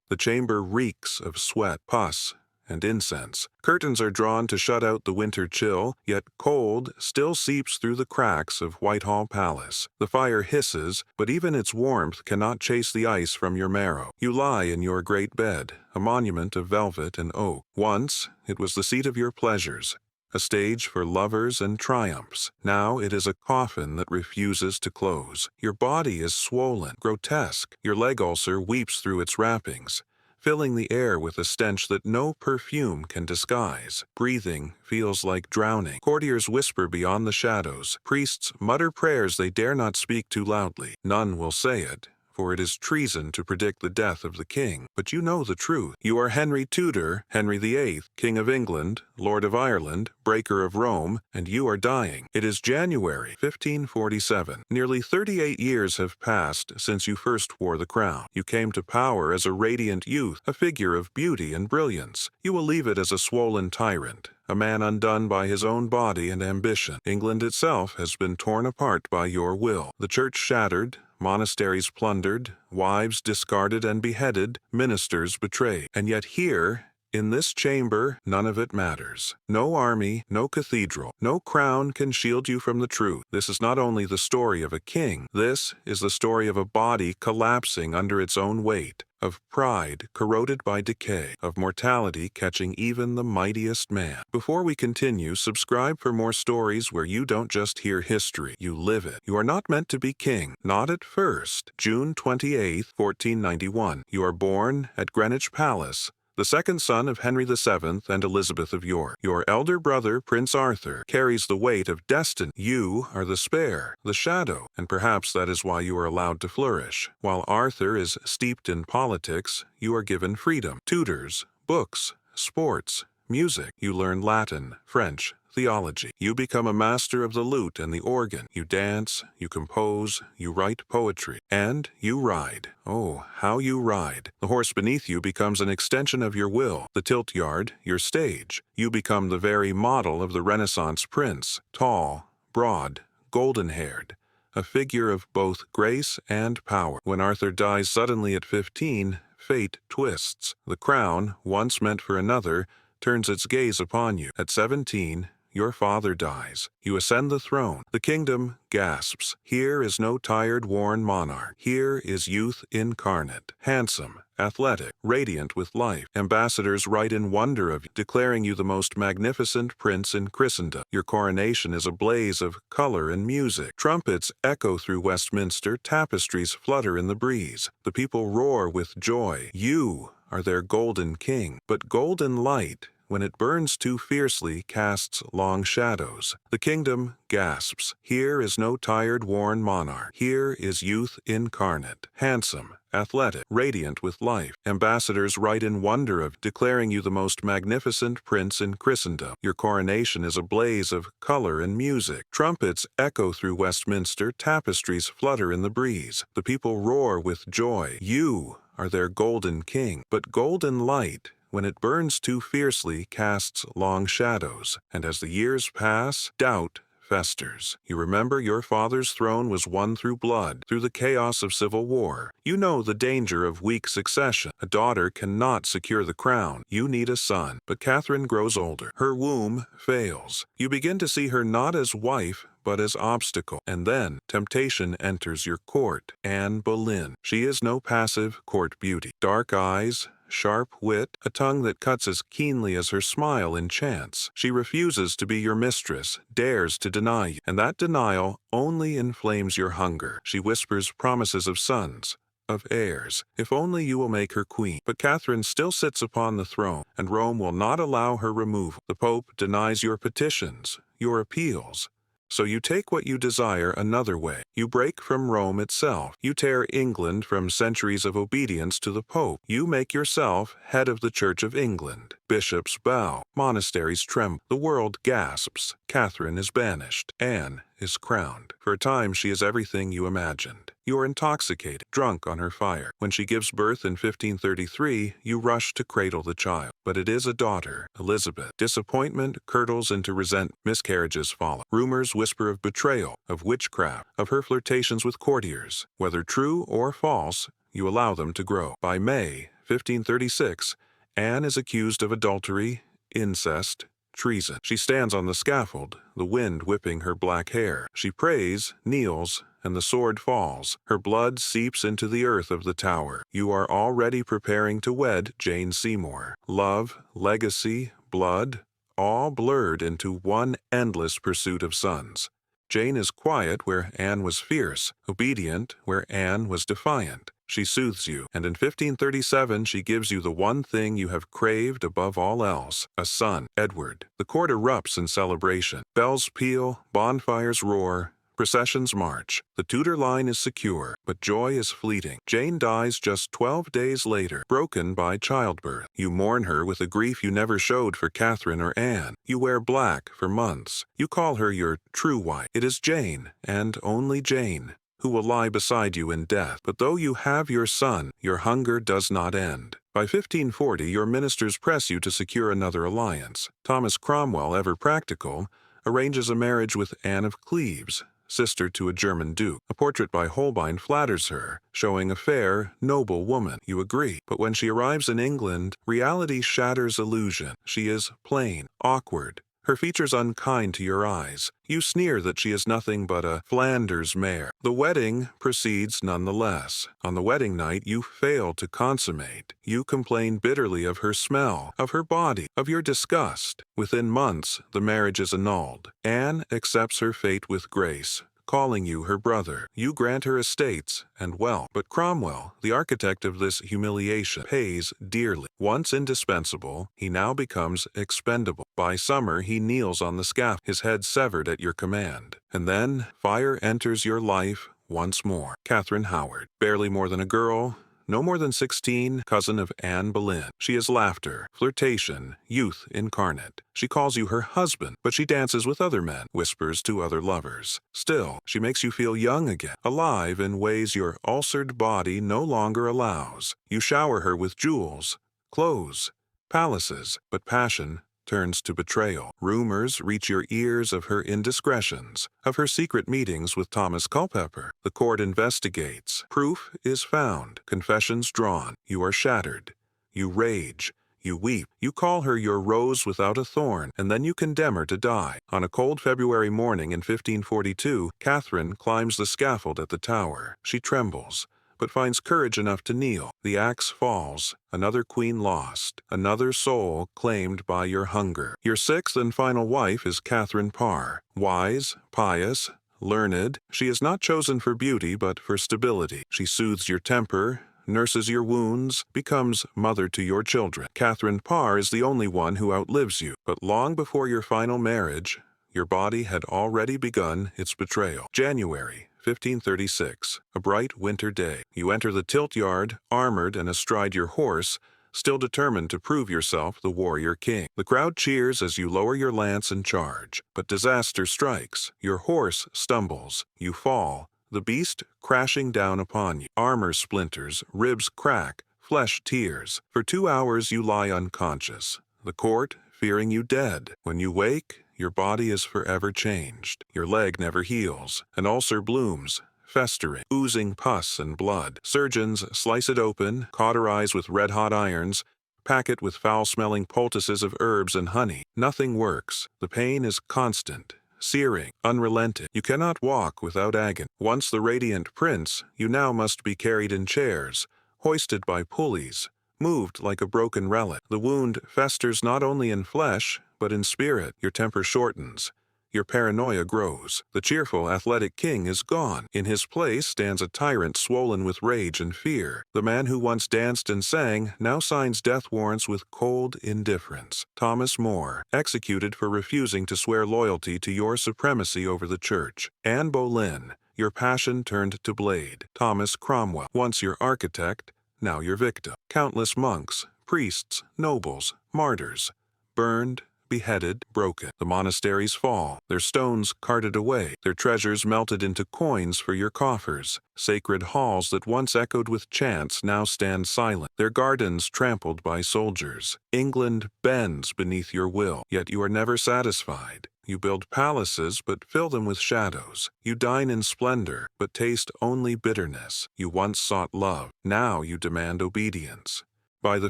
The chamber reeks of sweat, pus, and incense. Curtains are drawn to shut out the winter chill, yet cold still seeps through the cracks of Whitehall Palace. The fire hisses, but even its warmth cannot chase the ice from your marrow. You lie in your great bed, a monument of velvet and oak. Once, it was the seat of your pleasures, a stage for lovers and triumphs. Now it is a coffin that refuses to close. Your body is swollen, grotesque. Your leg ulcer weeps through its wrappings, filling the air with a stench that no perfume can disguise. Breathing feels like drowning. Courtiers whisper beyond the shadows. Priests mutter prayers they dare not speak too loudly. None will say it, for it is treason to predict the death of the king. But you know the truth. You are Henry Tudor, Henry VIII, King of England, Lord of Ireland, Breaker of Rome, and you are dying. It is January 1547. Nearly 38 years have passed since you first wore the crown. You came to power as a radiant youth, a figure of beauty and brilliance. You will leave it as a swollen tyrant, a man undone by his own body and ambition. England itself has been torn apart by your will. The church shattered, monasteries plundered, wives discarded and beheaded, ministers betrayed. And yet here, in this chamber, none of it matters. No army, no cathedral, no crown can shield you from the truth. This is not only the story of a king, this is the story of a body collapsing under its own weight, of pride corroded by decay, of mortality catching even the mightiest man. Before we continue, subscribe for more stories where you don't just hear history, you live it. You are not meant to be king, not at first. June 28, 1491. You are born at Greenwich Palace, the second son of Henry VII and Elizabeth of York. Your elder brother, Prince Arthur, carries the weight of destiny. You are the spare, the shadow, and perhaps that is why you are allowed to flourish. While Arthur is steeped in politics, you are given freedom. Tutors, books, sports, music. You learn Latin, French, theology. You become a master of the lute and the organ. You dance, you compose, you write poetry, and you ride. Oh, how you ride. The horse beneath you becomes an extension of your will, the tilt yard, your stage. You become the very model of the Renaissance prince, tall, broad, golden-haired, a figure of both grace and power. When Arthur dies suddenly at 15, fate twists. The crown, once meant for another, turns its gaze upon you. At 17, your father dies. You ascend the throne. The kingdom gasps. Here is no tired, worn monarch. Here is youth incarnate, handsome, athletic, radiant with life. Ambassadors write in wonder of you, declaring you the most magnificent prince in Christendom. Your coronation is a blaze of color and music. Trumpets echo through Westminster. Tapestries flutter in the breeze. The people roar with joy. You are their golden king. But golden light, when it burns too fiercely, casts long shadows. The kingdom gasps. Here is no tired, worn monarch. Here is youth incarnate, handsome, athletic, radiant with life. Ambassadors write in wonder of, declaring you the most magnificent prince in Christendom. Your coronation is a blaze of color and music. Trumpets echo through Westminster. Tapestries flutter in the breeze. The people roar with joy. You are their golden king. But golden light, when it burns too fiercely, casts long shadows, and as the years pass, doubt festers. You remember your father's throne was won through blood, through the chaos of civil war. You know the danger of weak succession. A daughter cannot secure the crown. You need a son. But Catherine grows older. Her womb fails. You begin to see her not as wife, but as obstacle. And then temptation enters your court. Anne Boleyn. She is no passive court beauty. Dark eyes, sharp wit, a tongue that cuts as keenly as her smile enchants. She refuses to be your mistress, dares to deny you, and that denial only inflames your hunger. She whispers promises of sons, of heirs, if only you will make her queen. But Catherine still sits upon the throne, and Rome will not allow her removal. The Pope denies your petitions, your appeals. So you take what you desire another way. You break from Rome itself. You tear England from centuries of obedience to the Pope. You make yourself head of the Church of England. Bishops bow. Monasteries tremble. The world gasps. Catherine is banished. Anne is crowned. For a time she is everything you imagined. You are intoxicated, drunk on her fire. When she gives birth in 1533, you rush to cradle the child. But it is a daughter, Elizabeth. Disappointment curdles into resentment. Miscarriages follow. Rumors whisper of betrayal, of witchcraft, of her flirtations with courtiers. Whether true or false, you allow them to grow. By May 1536, Anne is accused of adultery, incest, treason. She stands on the scaffold, the wind whipping her black hair. She prays, kneels, and the sword falls. Her blood seeps into the earth of the tower. You are already preparing to wed Jane Seymour. Love, legacy, blood, all blurred into one endless pursuit of sons. Jane is quiet where Anne was fierce, obedient where Anne was defiant. She soothes you, and in 1537 she gives you the one thing you have craved above all else, a son, Edward. The court erupts in celebration. Bells peal, bonfires roar, processions march. The Tudor line is secure, but joy is fleeting. Jane dies just 12 days later, broken by childbirth. You mourn her with a grief you never showed for Catherine or Anne. You wear black for months. You call her your true wife. It is Jane, and only Jane, who will lie beside you in death. But though you have your son, your hunger does not end. By 1540, your ministers press you to secure another alliance. Thomas Cromwell, ever practical, arranges a marriage with Anne of Cleves, sister to a German duke. A portrait by Holbein flatters her, showing a fair, noble woman. You agree. But when she arrives in England, reality shatters illusion. She is plain, awkward, her features unkind to your eyes. You sneer that she is nothing but a Flanders mare. The wedding proceeds nonetheless. On the wedding night, you fail to consummate. You complain bitterly of her smell, of her body, of your disgust. Within months, the marriage is annulled. Anne accepts her fate with grace, calling you her brother. You grant her estates and wealth. But Cromwell, the architect of this humiliation, pays dearly. Once indispensable, he now becomes expendable. By summer, he kneels on the scaffold, his head severed at your command. And then fire enters your life once more. Catherine Howard, barely more than a girl, no more than 16, cousin of Anne Boleyn. She is laughter, flirtation, youth incarnate. She calls you her husband, but she dances with other men, whispers to other lovers. Still, she makes you feel young again, alive in ways your ulcered body no longer allows. You shower her with jewels, clothes, palaces, but passion turns to betrayal. Rumors reach your ears of her indiscretions, of her secret meetings with Thomas Culpeper. The court investigates. Proof is found. Confessions drawn. You are shattered. You rage. You weep. You call her your rose without a thorn, and then you condemn her to die. On a cold February morning in 1542, Catherine climbs the scaffold at the Tower. She trembles, but finds courage enough to kneel. The axe falls, another queen lost, another soul claimed by your hunger. Your sixth and final wife is Catherine Parr. Wise, pious, learned, she is not chosen for beauty but for stability. She soothes your temper, nurses your wounds, becomes mother to your children. Catherine Parr is the only one who outlives you, but long before your final marriage, your body had already begun its betrayal. January 1536, a bright winter day. You enter the tilt yard, armored and astride your horse, still determined to prove yourself the warrior king. The crowd cheers as you lower your lance and charge. But disaster strikes. Your horse stumbles. You fall, the beast crashing down upon you. Armor splinters, ribs crack, flesh tears. For 2 hours you lie unconscious, the court fearing you dead. When you wake, your body is forever changed. Your leg never heals. An ulcer blooms, festering, oozing pus and blood. Surgeons slice it open, cauterize with red-hot irons, pack it with foul-smelling poultices of herbs and honey. Nothing works. The pain is constant, searing, unrelenting. You cannot walk without agony. Once the radiant prince, you now must be carried in chairs, hoisted by pulleys, moved like a broken relic. The wound festers not only in flesh, but in spirit. Your temper shortens. Your paranoia grows. The cheerful, athletic king is gone. In his place stands a tyrant swollen with rage and fear. The man who once danced and sang now signs death warrants with cold indifference. Thomas More, executed for refusing to swear loyalty to your supremacy over the church. Anne Boleyn, your passion turned to blade. Thomas Cromwell, once your architect, now your victim. Countless monks, priests, nobles, martyrs, burned, beheaded, broken. The monasteries fall, their stones carted away, their treasures melted into coins for your coffers. Sacred halls that once echoed with chants now stand silent, their gardens trampled by soldiers. England bends beneath your will, yet you are never satisfied. You build palaces, but fill them with shadows. You dine in splendor, but taste only bitterness. You once sought love, now you demand obedience. By the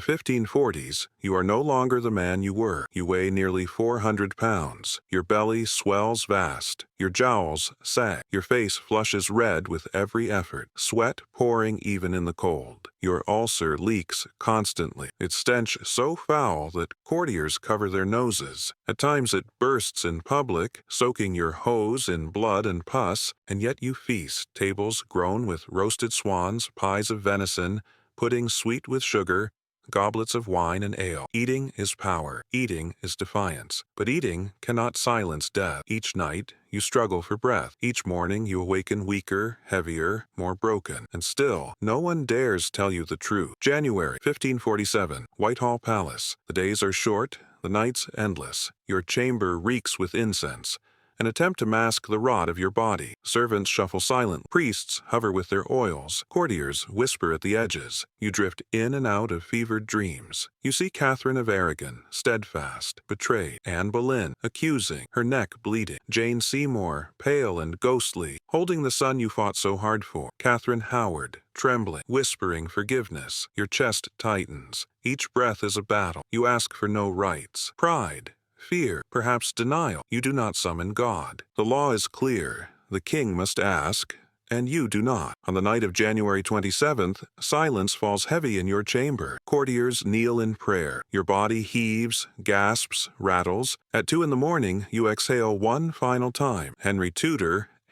1540s, you are no longer the man you were. You weigh nearly 400 pounds. Your belly swells vast. Your jowls sag. Your face flushes red with every effort, sweat pouring even in the cold. Your ulcer leaks constantly, its stench so foul that courtiers cover their noses. At times it bursts in public, soaking your hose in blood and pus, and yet you feast, tables grown with roasted swans, pies of venison, pudding sweet with sugar, goblets of wine and ale. Eating is power. Eating is defiance. But eating cannot silence death. Each night, you struggle for breath. Each morning, you awaken weaker, heavier, more broken. And still, no one dares tell you the truth. January 1547, Whitehall Palace. The days are short, the nights endless. Your chamber reeks with incense. An attempt to mask the rot of your body. Servants shuffle silent. Priests hover with their oils. Courtiers whisper at the edges. You drift in and out of fevered dreams. You see Catherine of Aragon, steadfast, betrayed. Anne Boleyn, accusing, her neck bleeding. Jane Seymour, pale and ghostly, holding the son you fought so hard for. Catherine Howard, trembling, whispering forgiveness. Your chest tightens. Each breath is a battle. You ask for no rights. Pride, fear, perhaps denial. You do not summon God. The law is clear. The king must ask, and you do not. On the night of January 27th, silence falls heavy in your chamber. Courtiers kneel in prayer. Your body heaves, gasps, rattles. At 2 in the morning, you exhale one final time. Henry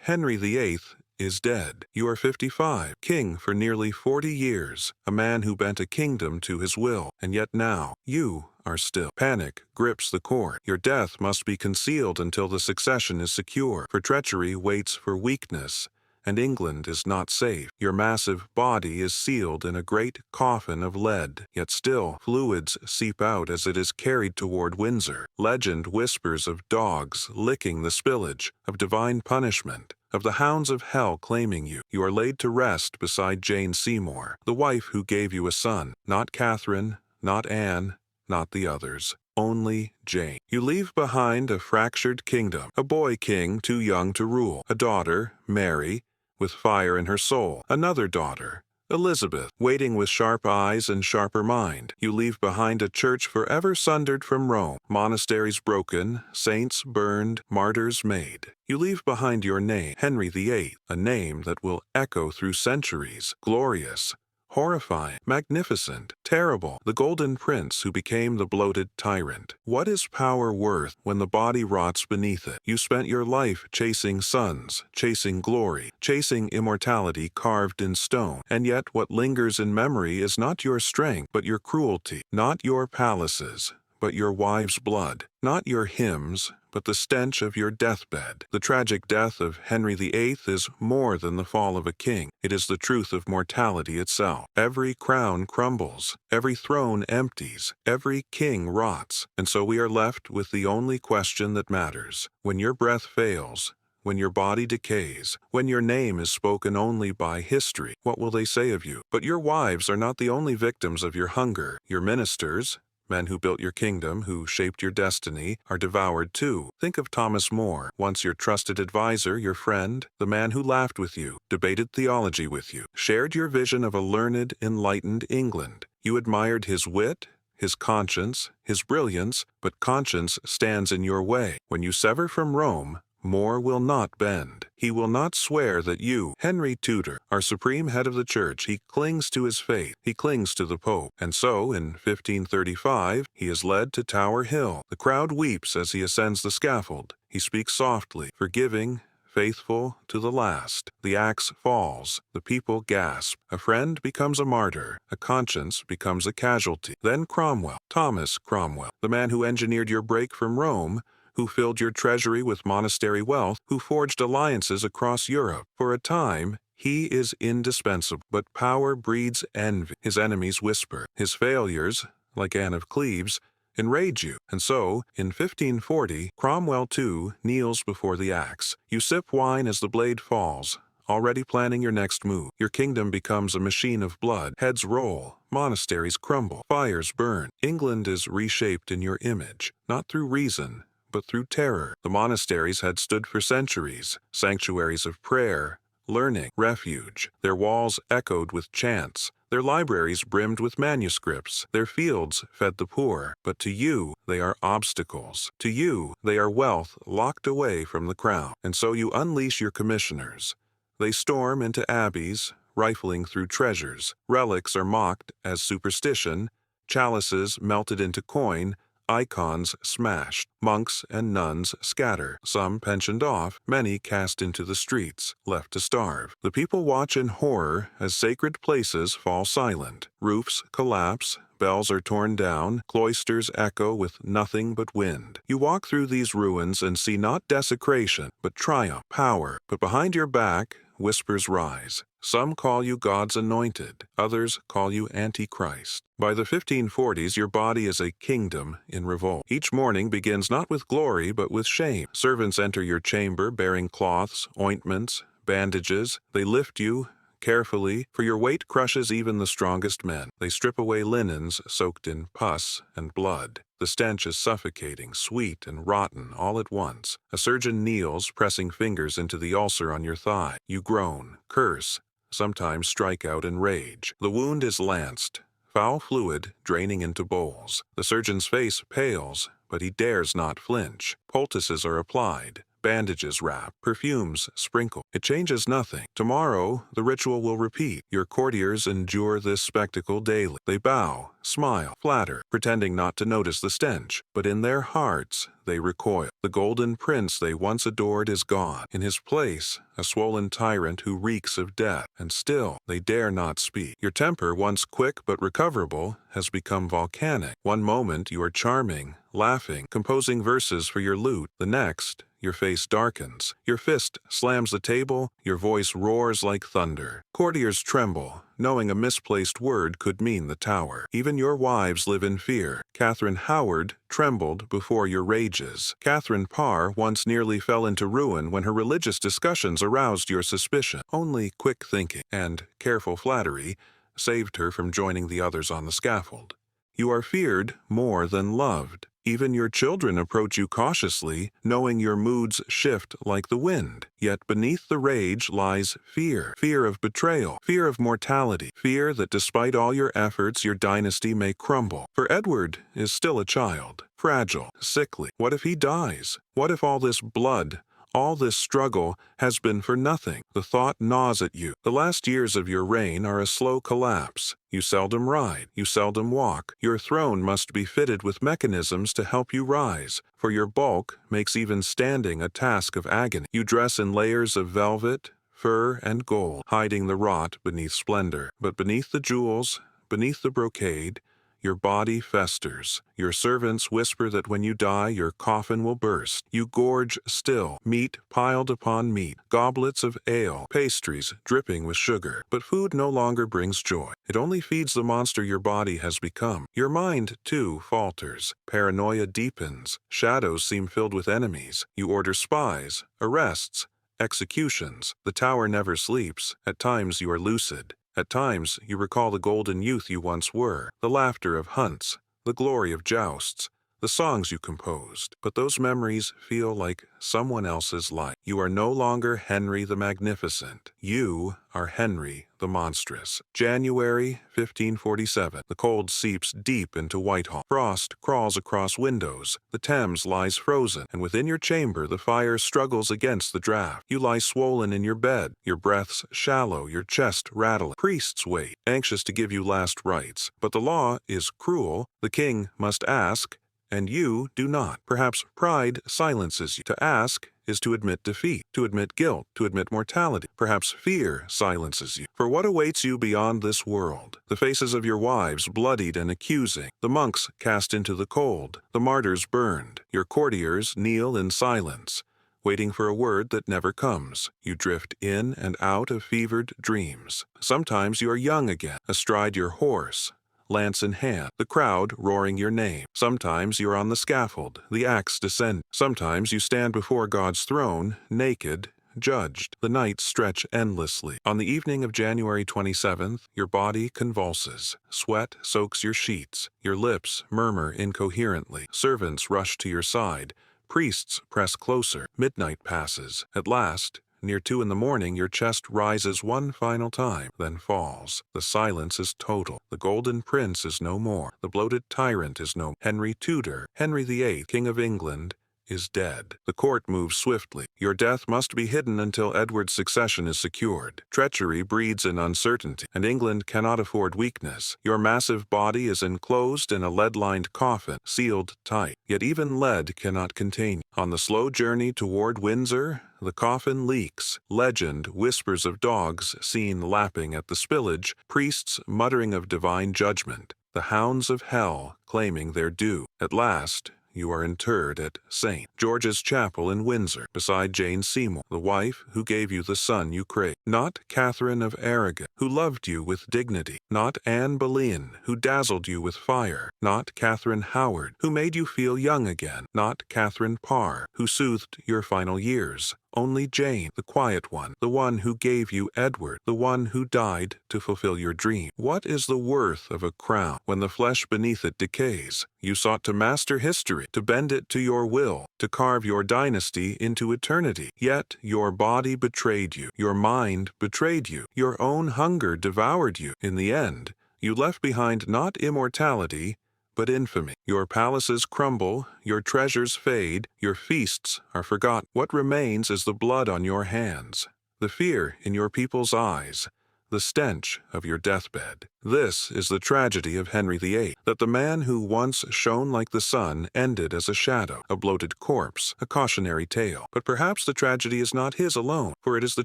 Henry VIII, is dead. You are 55, king for nearly 40 years, a man who bent a kingdom to his will, and yet now, you are still. Panic grips the court. Your death must be concealed until the succession is secure, for treachery waits for weakness, and England is not safe. Your massive body is sealed in a great coffin of lead, yet still fluids seep out as it is carried toward Windsor. Legend whispers of dogs licking the spillage, of divine punishment, of the hounds of hell claiming you. You are laid to rest beside Jane Seymour, the wife who gave you a son. Not Catherine, not Anne, not the others. Only Jane. You leave behind a fractured kingdom, a boy king too young to rule, a daughter, Mary, with fire in her soul, another daughter, Elizabeth, waiting with sharp eyes and sharper mind. You leave behind a church forever sundered from Rome, monasteries broken, saints burned, martyrs made. You leave behind your name, Henry VIII, a name that will echo through centuries, glorious, horrifying, magnificent, terrible, the golden prince who became the bloated tyrant. What is power worth when the body rots beneath it? You spent your life chasing suns, chasing glory, chasing immortality carved in stone, and yet what lingers in memory is not your strength, but your cruelty, not your palaces, but your wife's blood, not your hymns, but the stench of your deathbed. The tragic death of Henry VIII is more than the fall of a king. It is the truth of mortality itself. Every crown crumbles, every throne empties, every king rots, and so we are left with the only question that matters. When your breath fails, when your body decays, when your name is spoken only by history, what will they say of you? But your wives are not the only victims of your hunger. Your ministers, men who built your kingdom, who shaped your destiny, are devoured too. Think of Thomas More, once your trusted advisor, your friend, the man who laughed with you, debated theology with you, shared your vision of a learned, enlightened England. You admired his wit, his conscience, his brilliance, but conscience stands in your way. When you sever from Rome, More will not bend. He will not swear that you, Henry Tudor, are supreme head of the church. He clings to his faith. He clings to the Pope. And so, in 1535, he is led to Tower Hill. The crowd weeps as he ascends the scaffold. He speaks softly, forgiving, faithful to the last. The axe falls. The people gasp. A friend becomes a martyr. A conscience becomes a casualty. Then Cromwell, Thomas Cromwell, the man who engineered your break from Rome, who filled your treasury with monastery wealth, who forged alliances across Europe. For a time, he is indispensable, but power breeds envy. His enemies whisper. His failures, like Anne of Cleves, enrage you. And so, in 1540, Cromwell too kneels before the axe. You sip wine as the blade falls, already planning your next move. Your kingdom becomes a machine of blood. Heads roll, monasteries crumble, fires burn. England is reshaped in your image, not through reason, but through terror. The monasteries had stood for centuries, sanctuaries of prayer, learning, refuge. Their walls echoed with chants, Their libraries brimmed with manuscripts, their fields fed the poor, but to you they are obstacles. To you they are wealth locked away from the crown. And so you unleash your commissioners. They storm into abbeys, rifling through treasures. Relics are mocked as superstition, chalices melted into coin, icons smashed. Monks and nuns scatter, some pensioned off, many cast into the streets, left to starve. The people watch in horror as sacred places fall silent. Roofs collapse, bells are torn down, cloisters echo with nothing but wind. You walk through these ruins and see not desecration, but triumph, power. But behind your back, whispers rise. Some call you God's anointed, others call you Antichrist. By the 1540s, your body is a kingdom in revolt. Each morning begins not with glory, but with shame. Servants enter your chamber bearing cloths, ointments, bandages. They lift you carefully, for your weight crushes even the strongest men. They strip away linens soaked in pus and blood. The stench is suffocating, sweet and rotten all at once. A surgeon kneels, pressing fingers into the ulcer on your thigh. You groan, curse, sometimes strike out in rage. The wound is lanced, foul fluid draining into bowls. The surgeon's face pales, but he dares not flinch. Poultices are applied, bandages wrap, perfumes sprinkle. It changes nothing. Tomorrow, the ritual will repeat. Your courtiers endure this spectacle daily. They bow, smile, flatter, pretending not to notice the stench, but in their hearts they recoil. The golden prince they once adored is gone. In his place, a swollen tyrant who reeks of death, and still they dare not speak. Your temper, once quick but recoverable, has become volcanic. One moment you are charming, laughing, composing verses for your lute. The next, your face darkens, your fist slams the table, your voice roars like thunder. Courtiers tremble, knowing a misplaced word could mean the tower. Even your wives live in fear. Catherine Howard trembled before your rages. Catherine Parr once nearly fell into ruin when her religious discussions aroused your suspicion. Only quick thinking and careful flattery saved her from joining the others on the scaffold. You are feared more than loved. Even your children approach you cautiously, knowing your moods shift like the wind. Yet beneath the rage lies fear. Fear of betrayal, fear of mortality, fear that despite all your efforts, your dynasty may crumble. For Edward is still a child, fragile, sickly. What if he dies? What if all this blood, all this struggle has been for nothing? The thought gnaws at you. The last years of your reign are a slow collapse. You seldom ride, you seldom walk. Your throne must be fitted with mechanisms to help you rise, for your bulk makes even standing a task of agony. You dress in layers of velvet, fur, and gold, hiding the rot beneath splendor. But beneath the jewels, beneath the brocade, your body festers. Your servants whisper that when you die, your coffin will burst. You gorge still, meat piled upon meat, goblets of ale, pastries dripping with sugar. But food no longer brings joy. It only feeds the monster your body has become. Your mind, too, falters. Paranoia deepens. Shadows seem filled with enemies. You order spies, arrests, executions. The tower never sleeps. At times you are lucid. At times, you recall the golden youth you once were, the laughter of hunts, the glory of jousts, the songs you composed. But those memories feel like someone else's life. You are no longer Henry the Magnificent. You are Henry the Monstrous. January 1547. The cold seeps deep into Whitehall. Frost crawls across windows. The Thames lies frozen, and within your chamber the fire struggles against the draught. You lie swollen in your bed, your breaths shallow, your chest rattling. Priests wait, anxious to give you last rites. But the law is cruel. The king must ask, and you do not. Perhaps pride silences you. To ask is to admit defeat, to admit guilt, to admit mortality. Perhaps fear silences you. For what awaits you beyond this world? The faces of your wives bloodied and accusing, the monks cast into the cold, the martyrs burned. Your courtiers kneel in silence, waiting for a word that never comes. You drift in and out of fevered dreams. Sometimes you are young again, astride your horse, lance in hand, the crowd roaring your name. Sometimes you are on the scaffold, the axe descend. Sometimes you stand before God's throne, naked, judged. The nights stretch endlessly. On the evening of January 27th, your body convulses. Sweat soaks your sheets. Your lips murmur incoherently. Servants rush to your side. Priests press closer. Midnight passes. At last, Near 2 in the morning, your chest rises one final time, then falls. The silence is total. The golden prince is no more. The bloated tyrant is no more. Henry Tudor, Henry VIII, King of England, is dead. The court moves swiftly. Your death must be hidden until Edward's succession is secured. Treachery breeds in uncertainty, and England cannot afford weakness. Your massive body is enclosed in a lead-lined coffin, sealed tight. Yet even lead cannot contain you. On the slow journey toward Windsor, the coffin leaks. Legend whispers of dogs seen lapping at the spillage, priests muttering of divine judgment, the hounds of hell claiming their due. At last, you are interred at St. George's Chapel in Windsor, beside Jane Seymour, the wife who gave you the son you crave. Not Catherine of Aragon, who loved you with dignity. Not Anne Boleyn, who dazzled you with fire. Not Catherine Howard, who made you feel young again. Not Catherine Parr, who soothed your final years. Only Jane, the quiet one, the one who gave you Edward, the one who died to fulfill your dream. What is the worth of a crown when the flesh beneath it decays? You sought to master history, to bend it to your will, to carve your dynasty into eternity. Yet your body betrayed you, your mind betrayed you, your own hunger devoured you. In the end, you left behind not immortality, but infamy. Your palaces crumble, your treasures fade, your feasts are forgotten. What remains is the blood on your hands, the fear in your people's eyes, the stench of your deathbed. This is the tragedy of Henry VIII, that the man who once shone like the sun ended as a shadow, a bloated corpse, a cautionary tale. But perhaps the tragedy is not his alone, for it is the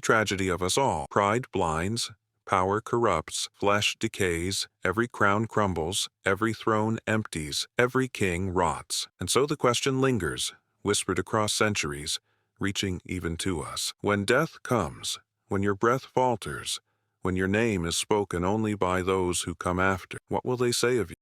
tragedy of us all. Pride blinds, power corrupts, flesh decays, every crown crumbles, every throne empties, every king rots. And so the question lingers, whispered across centuries, reaching even to us. When death comes, when your breath falters, when your name is spoken only by those who come after, what will they say of you?